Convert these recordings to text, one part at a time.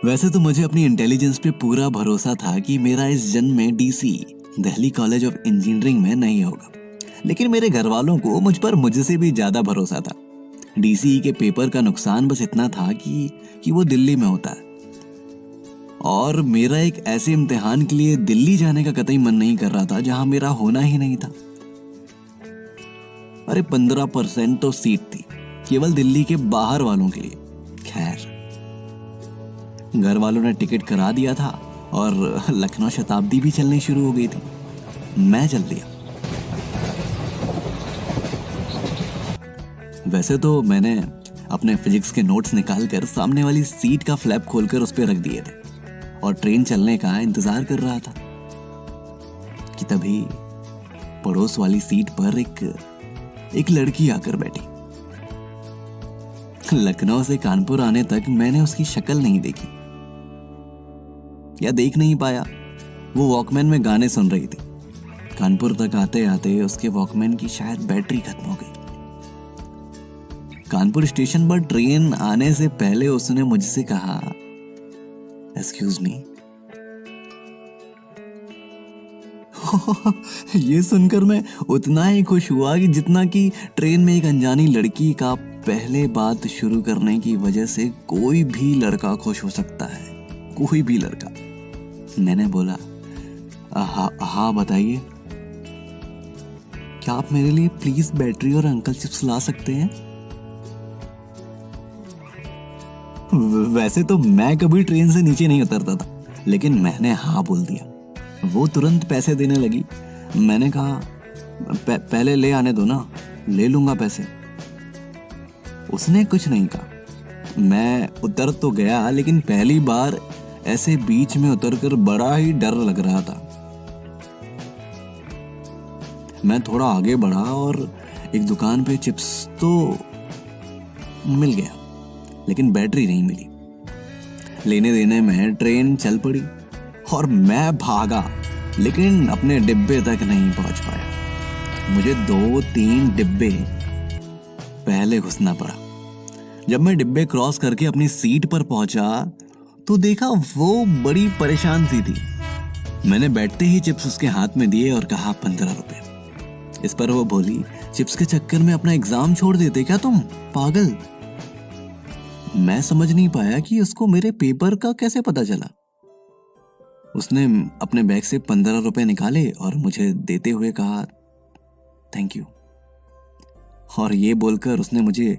वैसे तो मुझे अपनी इंटेलिजेंस पे पूरा भरोसा था कि मेरा इस जन्म में DC Delhi college of engineering में नहीं होगा, लेकिन मेरे घर वालों को मुझ पर मुझसे भी ज्यादा भरोसा था। डीसी के पेपर का नुकसान बस इतना था कि वो दिल्ली में होता है, और मेरा एक ऐसे इम्तिहान के लिए दिल्ली जाने का कतई मन नहीं कर रहा था जहां मेरा होना ही नहीं था। अरे 15% तो सीट थी केवल दिल्ली के बाहर वालों के लिए। खैर, घर वालों ने टिकट करा दिया था और लखनऊ शताब्दी भी चलनी शुरू हो गई थी। मैं चल दिया। वैसे तो मैंने अपने फिजिक्स के नोट्स निकालकर सामने वाली सीट का फ्लैप खोलकर उस पर रख दिए थे और ट्रेन चलने का इंतजार कर रहा था कि तभी पड़ोस वाली सीट पर एक लड़की आकर बैठी। लखनऊ से कानपुर आने तक मैंने उसकी शक्ल नहीं देखी या देख नहीं पाया। वो वॉकमैन में गाने सुन रही थी। कानपुर तक आते आते उसके वॉकमैन की शायद बैटरी खत्म हो गई। कानपुर स्टेशन पर ट्रेन आने से पहले उसने मुझसे कहा, एक्सक्यूज मी। ये सुनकर मैं उतना ही खुश हुआ कि जितना कि ट्रेन में एक अनजानी लड़की का पहले बात शुरू करने की वजह से कोई भी लड़का खुश हो सकता है, कोई भी लड़का। मैंने बोला, हाँ बताइए, क्या आप मेरे लिए प्लीज बैटरी और अंकल चिप्स ला सकते हैं? वैसे तो मैं कभी ट्रेन से नीचे नहीं उतरता था, लेकिन मैंने हाँ बोल दिया। वो तुरंत पैसे देने लगी। मैंने कहा, पहले ले आने दो ना, ले लूंगा पैसे। उसने कुछ नहीं कहा। मैं उतर तो गया, लेकिन पहली बार ऐसे बीच में उतरकर बड़ा ही डर लग रहा था। मैं थोड़ा आगे बढ़ा और एक दुकान पे चिप्स तो मिल गया, लेकिन बैटरी नहीं मिली। लेने देने में ट्रेन चल पड़ी और मैं भागा, लेकिन अपने डिब्बे तक नहीं पहुंच पाया। मुझे 2-3 डिब्बे पहले घुसना पड़ा। जब मैं डिब्बे क्रॉस करके अपनी सीट पर पहुंचा तो देखा वो बड़ी परेशान सी थी। मैंने बैठते ही चिप्स उसके हाथ में दिए और कहा, 15 रुपए। इस पर वो बोली, चिप्स के चक्कर में अपना एग्जाम छोड़ देते क्या तुम, पागल? मैं समझ नहीं पाया कि उसको मेरे पेपर का कैसे पता चला। उसने अपने बैग से 15 रुपए निकाले और मुझे देते हुए कहा, थैंक यू। और ये बोलकर उसने मुझे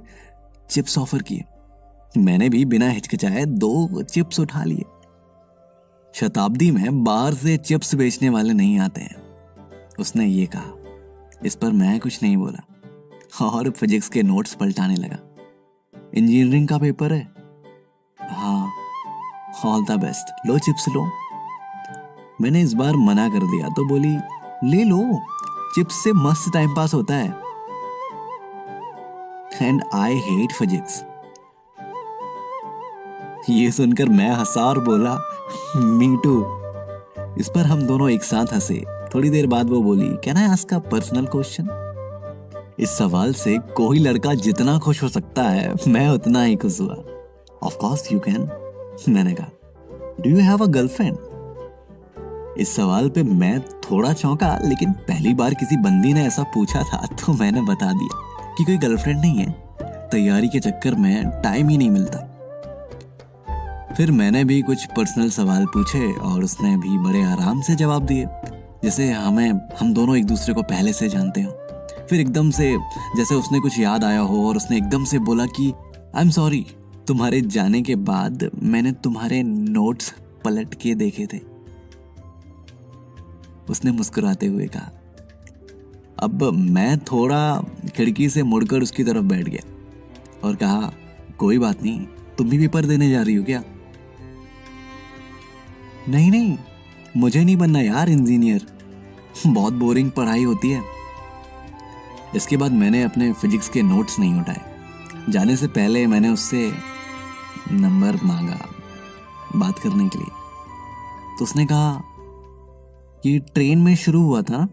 चिप्स ऑफर किए। मैंने भी बिना हिचकिचाए 2 चिप्स उठा लिए। शताब्दी में बाहर से चिप्स बेचने वाले नहीं आते हैं, उसने ये कहा। इस पर मैं कुछ नहीं बोला और फिजिक्स के नोट्स पलटाने लगा। इंजीनियरिंग का पेपर है? हाँ। ऑल द बेस्ट, लो चिप्स लो। मैंने इस बार मना कर दिया तो बोली, ले लो, चिप्स से मस्त टाइम पास होता है। And I hate physics. ये सुनकर मैं हंसा और बोला, मी टू। इस पर हम दोनों एक साथ हंसे। थोड़ी देर बाद वो बोली, can I ask a personal question? इस सवाल से कोई लड़का जितना खुश हो सकता है, मैं उतना ही खुश हुआ। ऑफ कोर्स यू कैन, मैंने कहा। Do you have a girlfriend? इस सवाल पे मैं थोड़ा चौंका, लेकिन पहली बार किसी बंदी ने ऐसा पूछा था तो मैंने बता दिया कि कोई गर्लफ्रेंड नहीं है। तैयारी के चक्कर में टाइम ही नहीं मिलता। फिर मैंने भी कुछ पर्सनल सवाल पूछे और उसने भी बड़े आराम से जवाब दिए, जैसे हम दोनों एक दूसरे को पहले से जानते हो। फिर एकदम से जैसे उसने कुछ याद आया हो और उसने एकदम से बोला कि आई एम सॉरी, तुम्हारे जाने के बाद मैंने तुम्हारे नोट्स पलट के देखे थे। उसने मुस्कुराते हुए कहा। अब मैं थोड़ा खिड़की से मुड़कर उसकी तरफ बैठ गया और कहा, कोई बात नहीं, तुम भी पेपर देने जा रही हो क्या? नहीं, मुझे नहीं बनना यार इंजीनियर, बहुत बोरिंग पढ़ाई होती है। इसके बाद मैंने अपने फिजिक्स के नोट्स नहीं उठाए। जाने से पहले मैंने उससे नंबर मांगा बात करने के लिए, तो उसने कहा कि ट्रेन में शुरू हुआ था,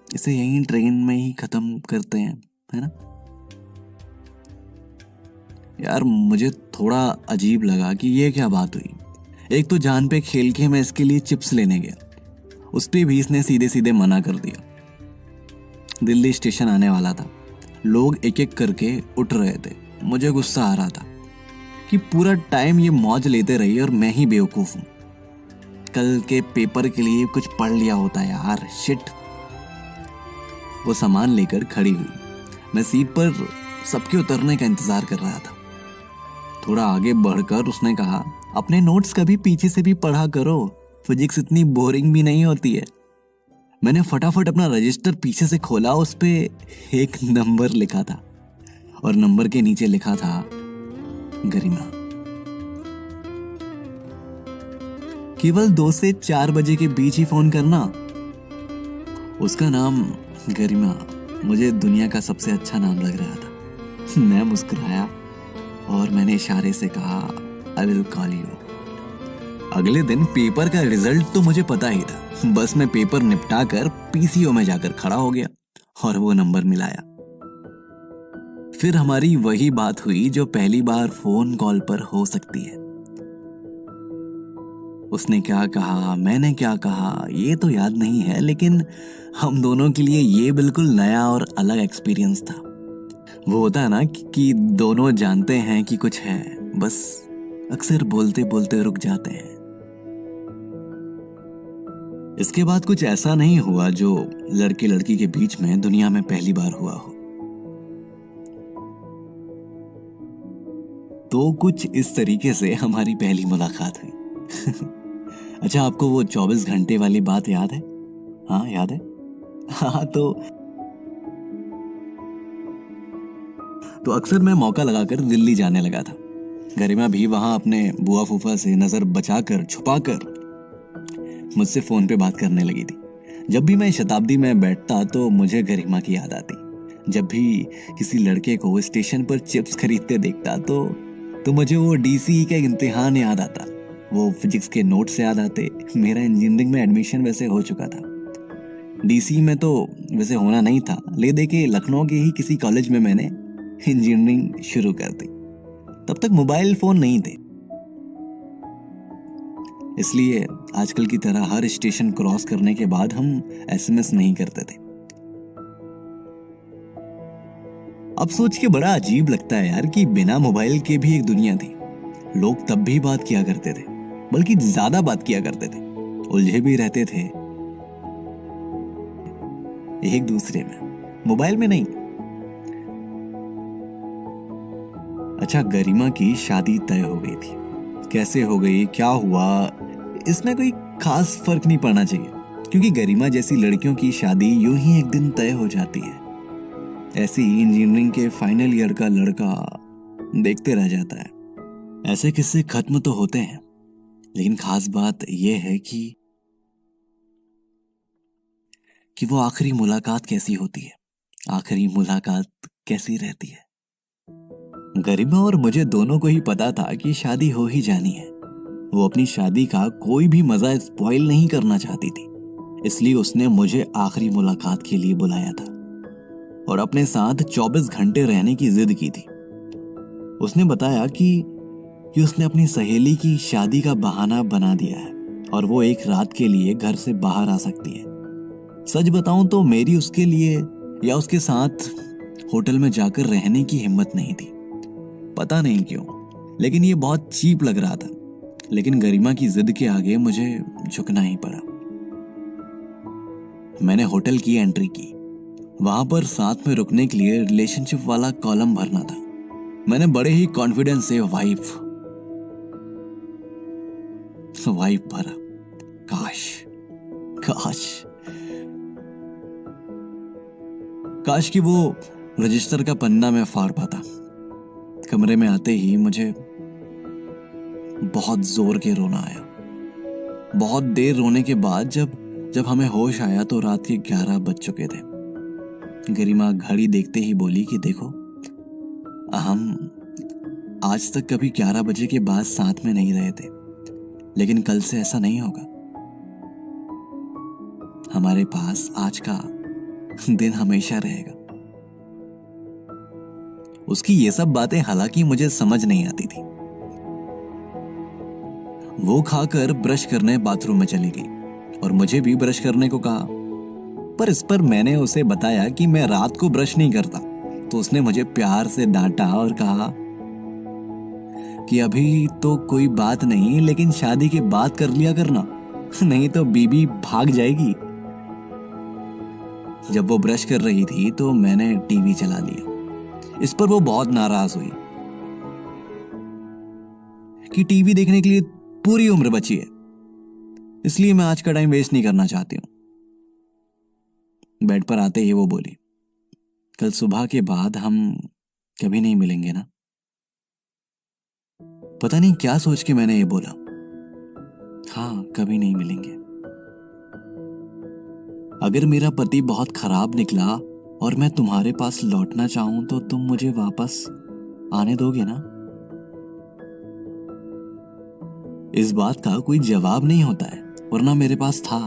इसे यहीं ट्रेन में ही खत्म करते हैं, है ना? यार मुझे थोड़ा अजीब लगा कि ये क्या बात हुई। एक तो जान पे खेल के मैं इसके लिए चिप्स लेने गया, उस पे भी इसने सीधे सीधे मना कर दिया। दिल्ली स्टेशन आने वाला था, लोग एक एक करके उठ रहे थे। मुझे गुस्सा आ रहा था कि पूरा टाइम ये मौज लेते रही और मैं ही बेवकूफ हूं। कल के पेपर के लिए कुछ पढ़ लिया होता यार, शिट। वो सामान लेकर खड़ी हुई। मैं सीट पर सबके उतरने का इंतजार कर रहा था। थोड़ा आगे बढ़कर उसने कहा, अपने नोट्स कभी पीछे से भी पढ़ा करो, फिजिक्स इतनी बोरिंग भी नहीं होती है। मैंने फटाफट अपना रजिस्टर पीछे से खोला, उस पे एक नंबर लिखा था और नंबर के नीचे लिखा था गरिमा। केवल 2 से 4 बजे के बीच ही फोन करना। उसका नाम गरिमा मुझे दुनिया का सबसे अच्छा नाम लग रहा था। मैं मुस्कुराया और मैंने इशारे से कहा, आई विल कॉल यू। अगले दिन पेपर का रिजल्ट तो मुझे पता ही था। बस मैं पेपर निपटा कर पीसीओ में जाकर खड़ा हो गया और वो नंबर मिलाया। फिर हमारी वही बात हुई जो पहली बार फोन कॉल पर हो सकती है। उसने क्या कहा, मैंने क्या कहा, ये तो याद नहीं है, लेकिन हम दोनों के लिए ये बिल्कुल नया और अलग एक्सपीरियंस था। वो होता है ना कि दोनों जानते हैं कि कुछ है, बस अक्सर बोलते बोलते रुक जाते हैं। इसके बाद कुछ ऐसा नहीं हुआ जो लड़के लड़की के बीच में दुनिया में पहली बार हुआ हो। तो कुछ इस तरीके से हमारी पहली मुलाकात हुई। अच्छा, आपको वो 24 घंटे वाली बात याद है? हाँ याद है। हाँ तो अक्सर मैं मौका लगाकर दिल्ली जाने लगा था। गरिमा भी वहां अपने बुआ फूफा से नजर बचाकर छुपाकर मुझसे फोन पे बात करने लगी थी। जब भी मैं शताब्दी में बैठता तो मुझे गरिमा की याद आती। जब भी किसी लड़के को स्टेशन पर चिप्स खरीदते देखता तो मुझे वो डीसी का इम्तिहान याद आता, वो फिजिक्स के नोट्स याद आते। मेरा इंजीनियरिंग में एडमिशन वैसे हो चुका था। डीसी में तो वैसे होना नहीं था, ले दे के लखनऊ के ही किसी कॉलेज में मैंने इंजीनियरिंग शुरू कर दी। तब तक मोबाइल फोन नहीं थे, इसलिए आजकल की तरह हर स्टेशन क्रॉस करने के बाद हम एसएमएस नहीं करते थे। अब सोच के बड़ा अजीब लगता है यार कि बिना मोबाइल के भी एक दुनिया थी। लोग तब भी बात किया करते थे, बल्कि ज्यादा बात किया करते थे, उलझे भी रहते थे एक दूसरे में, मोबाइल में नहीं। अच्छा, गरिमा की शादी तय हो गई थी। कैसे हो गई, क्या हुआ, इसमें कोई खास फर्क नहीं पड़ना चाहिए, क्योंकि गरिमा जैसी लड़कियों की शादी यूं ही एक दिन तय हो जाती है। ऐसे ही इंजीनियरिंग के फाइनल ईयर का लड़का देखते रह जाता है। ऐसे किस्से खत्म तो होते हैं, लेकिन खास बात यह है कि वो आखिरी मुलाकात कैसी होती है, आखिरी मुलाकात कैसी रहती है। गरिमा और मुझे दोनों को ही पता था कि शादी हो ही जानी है। वो अपनी शादी का कोई भी मजा स्पॉइल नहीं करना चाहती थी, इसलिए उसने मुझे आखिरी मुलाकात के लिए बुलाया था और अपने साथ 24 घंटे रहने की जिद की थी। उसने बताया कि उसने अपनी सहेली की शादी का बहाना बना दिया है और वो एक रात के लिए घर से बाहर आ सकती है। सच बताऊं तो मेरी उसके लिए या उसके साथ होटल में जाकर रहने की हिम्मत नहीं थी, पता नहीं क्यों, लेकिन ये बहुत चीप लग रहा था। लेकिन गरिमा की जिद के आगे मुझे झुकना ही पड़ा। मैंने होटल की एंट्री की। वहां पर साथ में रुकने के लिए रिलेशनशिप वाला कॉलम भरना था। मैंने बड़े ही कॉन्फिडेंस से वाइफ भरा। काश कि वो रजिस्टर का पन्ना मैं फाड़ पाता। कमरे में आते ही मुझे बहुत जोर के रोना आया। बहुत देर रोने के बाद जब हमें होश आया तो रात के 11 बज चुके थे। गरिमा घड़ी देखते ही बोली कि देखो, हम आज तक कभी 11 बजे के बाद साथ में नहीं रहे थे, लेकिन कल से ऐसा नहीं होगा। हमारे पास आज का दिन हमेशा रहेगा। उसकी ये सब बातें हालांकि मुझे समझ नहीं आती थी। वो खाकर ब्रश करने बाथरूम में चली गई और मुझे भी ब्रश करने को कहा, पर इस पर मैंने उसे बताया कि मैं रात को ब्रश नहीं करता। तो उसने मुझे प्यार से डांटा और कहा कि अभी तो कोई बात नहीं, लेकिन शादी के बाद कर लिया करना, नहीं तो बीबी भाग जाएगी। जब वो ब्रश कर रही थी तो मैंने टीवी चला लिया। इस पर वो बहुत नाराज हुई कि टीवी देखने के लिए पूरी उम्र बची है, इसलिए मैं आज का टाइम वेस्ट नहीं करना चाहती हूं। बेड पर आते ही वो बोली, कल सुबह के बाद हम कभी नहीं मिलेंगे ना। पता नहीं क्या सोच के मैंने ये बोला, हाँ कभी नहीं मिलेंगे। अगर मेरा पति बहुत खराब निकला और मैं तुम्हारे पास लौटना चाहूं तो तुम मुझे वापस आने दोगे ना। इस बात का कोई जवाब नहीं होता है, वरना मेरे पास था।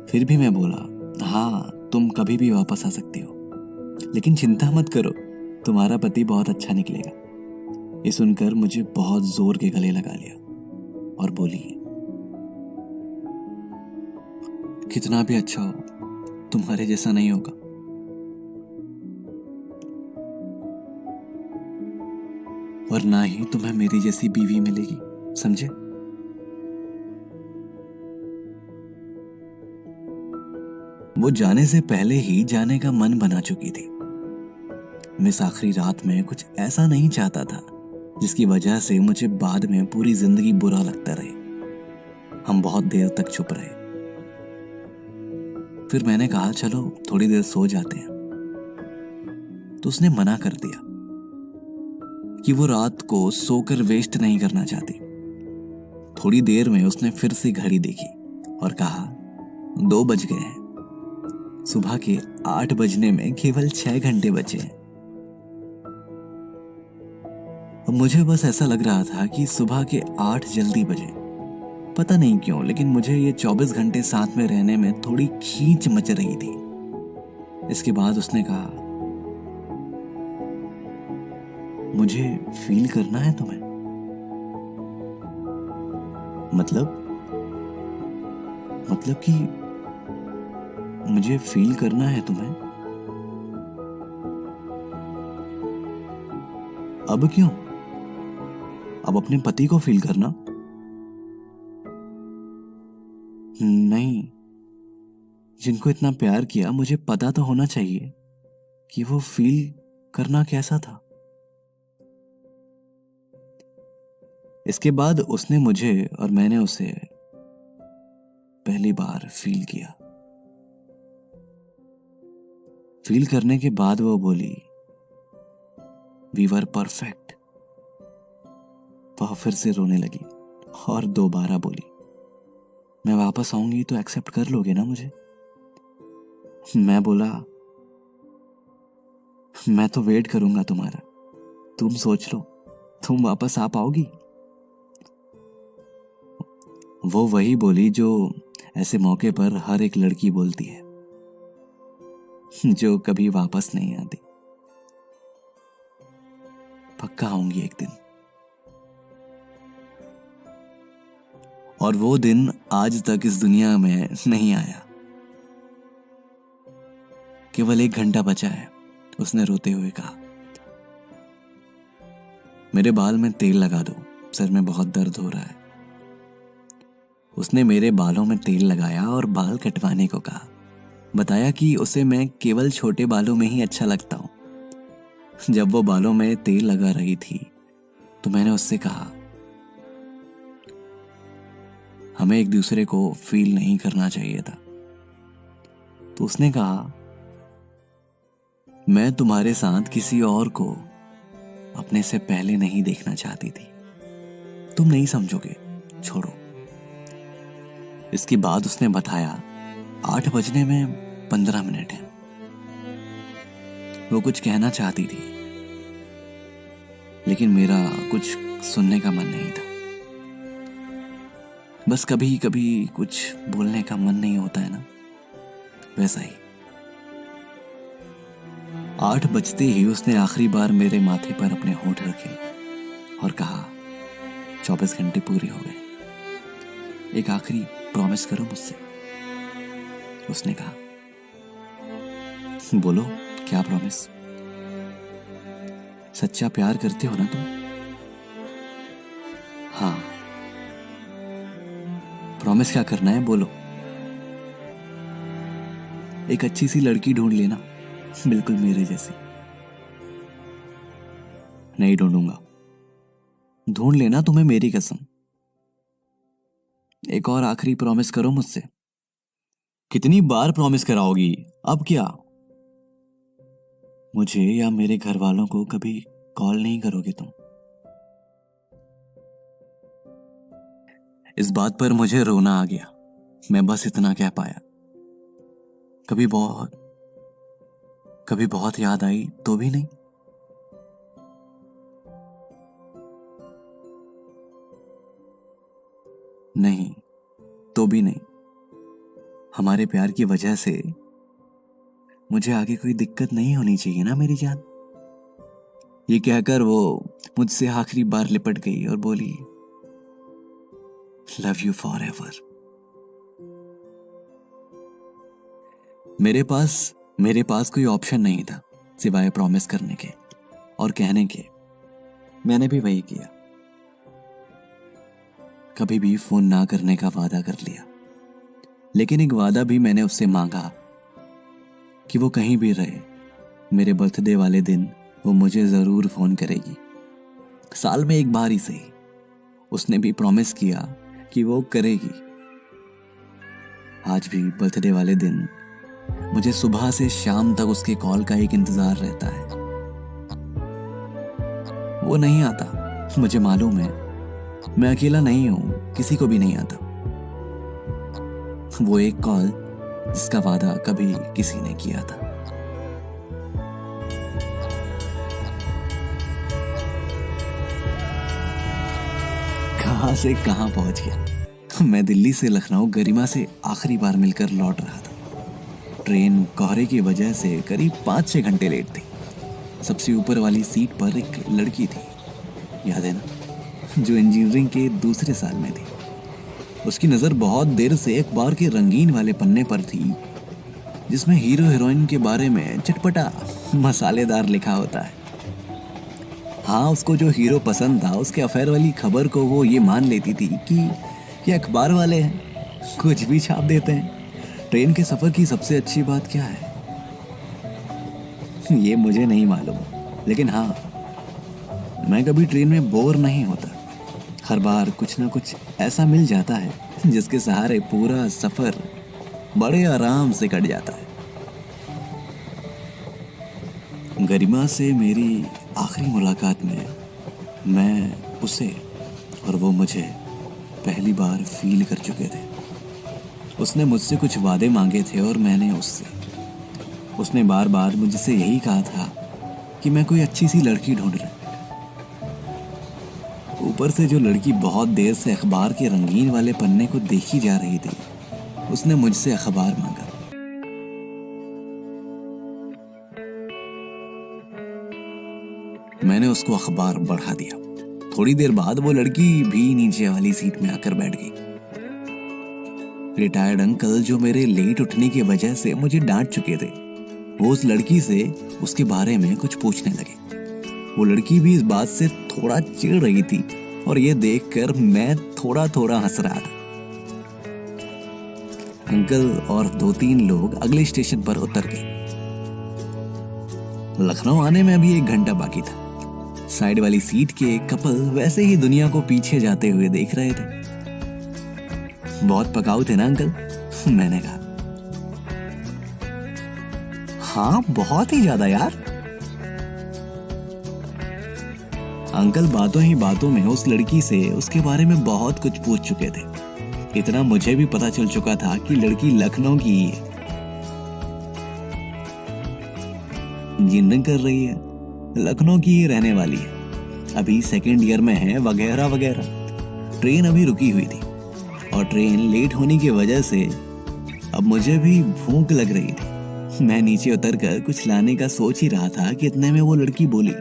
फिर भी मैं बोला, हाँ तुम कभी भी वापस आ सकते हो, लेकिन चिंता मत करो, तुम्हारा पति बहुत अच्छा निकलेगा। ये सुनकर मुझे बहुत जोर के गले लगा लिया और बोली, कितना भी अच्छा हो, तुम्हारे जैसा नहीं होगा। और ना ही तुम्हें मेरी जैसी बीवी मिलेगी, समझे। वो जाने से पहले ही जाने का मन बना चुकी थी। मैं इस आखिरी रात में कुछ ऐसा नहीं चाहता था जिसकी वजह से मुझे बाद में पूरी जिंदगी बुरा लगता रहे। हम बहुत देर तक चुप रहे। फिर मैंने कहा, चलो थोड़ी देर सो जाते हैं। तो उसने मना कर दिया कि वो रात को सोकर वेस्ट नहीं करना चाहती। थोड़ी देर में उसने फिर से घड़ी देखी और कहा, 2 बज गए हैं, सुबह के 8 बजने में केवल 6 घंटे बचे हैं। अब मुझे बस ऐसा लग रहा था कि सुबह के 8 जल्दी बजे। पता नहीं क्यों, लेकिन मुझे ये 24 घंटे साथ में रहने में थोड़ी खींच मच रही थी। इसके बाद उसने कहा, मुझे फील करना है तुम्हें। मतलब कि मुझे फील करना है तुम्हें। अब क्यों? अब अपने पति को फील करना? नहीं, जिनको इतना प्यार किया, मुझे पता तो होना चाहिए कि वो फील करना कैसा था। इसके बाद उसने मुझे और मैंने उसे पहली बार फील किया। फील करने के बाद वो बोली, वी वर परफेक्ट। वह फिर से रोने लगी और दोबारा बोली, मैं वापस आऊंगी तो एक्सेप्ट कर लोगे ना मुझे। मैं बोला, मैं तो वेट करूंगा तुम्हारा, तुम सोच लो, तुम वापस आ पाओगी। वो वही बोली जो ऐसे मौके पर हर एक लड़की बोलती है, जो कभी वापस नहीं आती। पक्का आऊंगी एक दिन। और वो दिन आज तक इस दुनिया में नहीं आया। केवल 1 घंटा बचा है, उसने रोते हुए कहा। मेरे बाल में तेल लगा दो, सर में बहुत दर्द हो रहा है। उसने मेरे बालों में तेल लगाया और बाल कटवाने को कहा। बताया कि उसे मैं केवल छोटे बालों में ही अच्छा लगता हूं। जब वो बालों में तेल लगा रही थी तो मैंने उससे कहा, हमें एक दूसरे को फील नहीं करना चाहिए था। तो उसने कहा, मैं तुम्हारे साथ किसी और को अपने से पहले नहीं देखना चाहती थी। तुम नहीं समझोगे, छोड़ो। इसके बाद उसने बताया, 8 बजने में 15 मिनट है। वो कुछ कहना चाहती थी, लेकिन मेरा कुछ सुनने का मन नहीं था। बस कभी कभी कुछ बोलने का मन नहीं होता है ना, वैसा ही। 8 बजते ही उसने आखिरी बार मेरे माथे पर अपने होंठ रखे और कहा, 24 घंटे पूरे हो गए, एक आखिरी प्रॉमिस करो मुझसे। उसने कहा, बोलो क्या प्रॉमिस? सच्चा प्यार करते हो ना तुम? हाँ। प्रॉमिस क्या करना है, बोलो। एक अच्छी सी लड़की ढूंढ लेना, बिल्कुल मेरे जैसी। नहीं ढूंढूंगा, ढूंढ लेना तुम्हें मेरी कसम। एक और आखिरी प्रॉमिस करो मुझसे। कितनी बार प्रॉमिस कराओगी? अब क्या? मुझे या मेरे घर वालों को कभी कॉल नहीं करोगे तुम? इस बात पर मुझे रोना आ गया। मैं बस इतना कह पाया। कभी बहुत याद आई तो भी नहीं। नहीं तो भी नहीं। हमारे प्यार की वजह से मुझे आगे कोई दिक्कत नहीं होनी चाहिए ना मेरी जान। ये कहकर वो मुझसे आखिरी बार लिपट गई और बोली, लव यू फॉर एवर। मेरे पास कोई ऑप्शन नहीं था सिवाय प्रॉमिस करने के और कहने के। मैंने भी वही किया। कभी भी फोन ना करने का वादा कर लिया, लेकिन एक वादा भी मैंने उससे मांगा कि वो कहीं भी रहे, मेरे बर्थडे वाले दिन वो मुझे जरूर फोन करेगी। साल में एक बार ही सही। उसने भी प्रॉमिस किया कि वो करेगी। आज भी बर्थडे वाले दिन मुझे सुबह से शाम तक उसके कॉल का एक इंतजार रहता है। वो नहीं आता, मुझे मालूम है। मैं अकेला नहीं हूं, किसी को भी नहीं आता। वो एक कॉल जिसका वादा कभी किसी ने किया था। कहां से कहां पहुंच गया। मैं दिल्ली से लखनऊ गरिमा से आखिरी बार मिलकर लौट रहा था। ट्रेन कोहरे की वजह से करीब 5-6 घंटे लेट थी। सबसे ऊपर वाली सीट पर एक लड़की थी, याद है ना, जो इंजीनियरिंग के दूसरे साल में थी। उसकी नजर बहुत देर से अखबार के रंगीन वाले पन्ने पर थी, जिसमें हीरो हीरोइन के बारे में चटपटा मसालेदार लिखा होता है। हाँ, उसको जो हीरो पसंद था, उसके अफेयर वाली खबर को वो ये मान लेती थी कि ये अखबार वाले हैं, कुछ भी छाप देते हैं। ट्रेन के सफर की सबसे अच्छी बात क्या है, ये मुझे नहीं मालूम, लेकिन हाँ, मैं कभी ट्रेन में बोर नहीं होता। हर बार कुछ ना कुछ ऐसा मिल जाता है जिसके सहारे पूरा सफर बड़े आराम से कट जाता है। गरिमा से मेरी आखिरी मुलाकात में मैं उसे और वो मुझे पहली बार फील कर चुके थे। उसने मुझसे कुछ वादे मांगे थे और मैंने उससे। उसने बार बार मुझसे यही कहा था कि मैं कोई अच्छी सी लड़की ढूंढ रहा। ऊपर से जो लड़की बहुत देर से अखबार के रंगीन वाले पन्ने को देखी जा रही थी, उसने मुझसे अखबार मांगा। मैंने उसको अखबार बढ़ा दिया। थोड़ी देर बाद वो लड़की भी नीचे वाली सीट में आकर बैठ गई। रिटायर्ड अंकल, जो मेरे लेट उठने की वजह से मुझे डांट चुके थे, वो उस लड़की से उसके बारे में कुछ पूछने लगे। वो लड़की भी इस बात से थोड़ा चिढ़ रही थी और ये देखकर मैं थोड़ा थोड़ा हंस रहा था। अंकल और 2-3 लोग अगले स्टेशन पर उतर गए। लखनऊ आने में अभी 1 घंटा बाकी था। साइड वाली सीट के कपल वैसे ही दुनिया को पीछे जाते हुए देख रहे थे। बहुत पकाऊ थे ना अंकल? मैंने कहा। हाँ, बहुत ही ज्यादा यार। अंकल बातों ही बातों में उस लड़की से उसके बारे में बहुत कुछ पूछ चुके थे। इतना मुझे भी पता चल चुका था कि लड़की लखनऊ की ही है, इंजीनियरिंग कर रही है, लखनऊ की ही रहने वाली है, अभी 2nd ईयर में है, वगैरह वगैरह। ट्रेन अभी रुकी हुई थी और ट्रेन लेट होने की वजह से अब मुझे भी भूख लग रही थी। मैं नीचे उतर कर कुछ लाने का सोच ही रहा था कि इतने में वो लड़की बोली,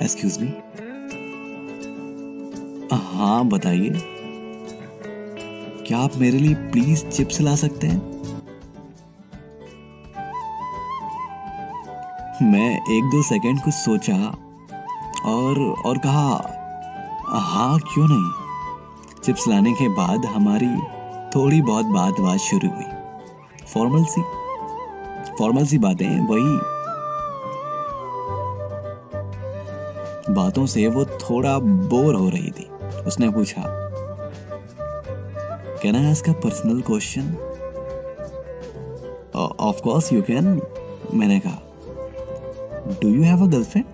एक्सक्यूज मी। हाँ बताइए, क्या आप मेरे लिए प्लीज चिप्स ला सकते हैं? मैं 1-2 सेकंड कुछ सोचा और कहा, हाँ क्यों नहीं। चिप्स लाने के बाद हमारी थोड़ी बहुत बात शुरू हुई। फॉर्मल सी बातें, वही बातों से वो थोड़ा बोर हो रही थी। उसने पूछा, can I ask a personal question? Of course you can, मैंने कहा। Do you have a girlfriend?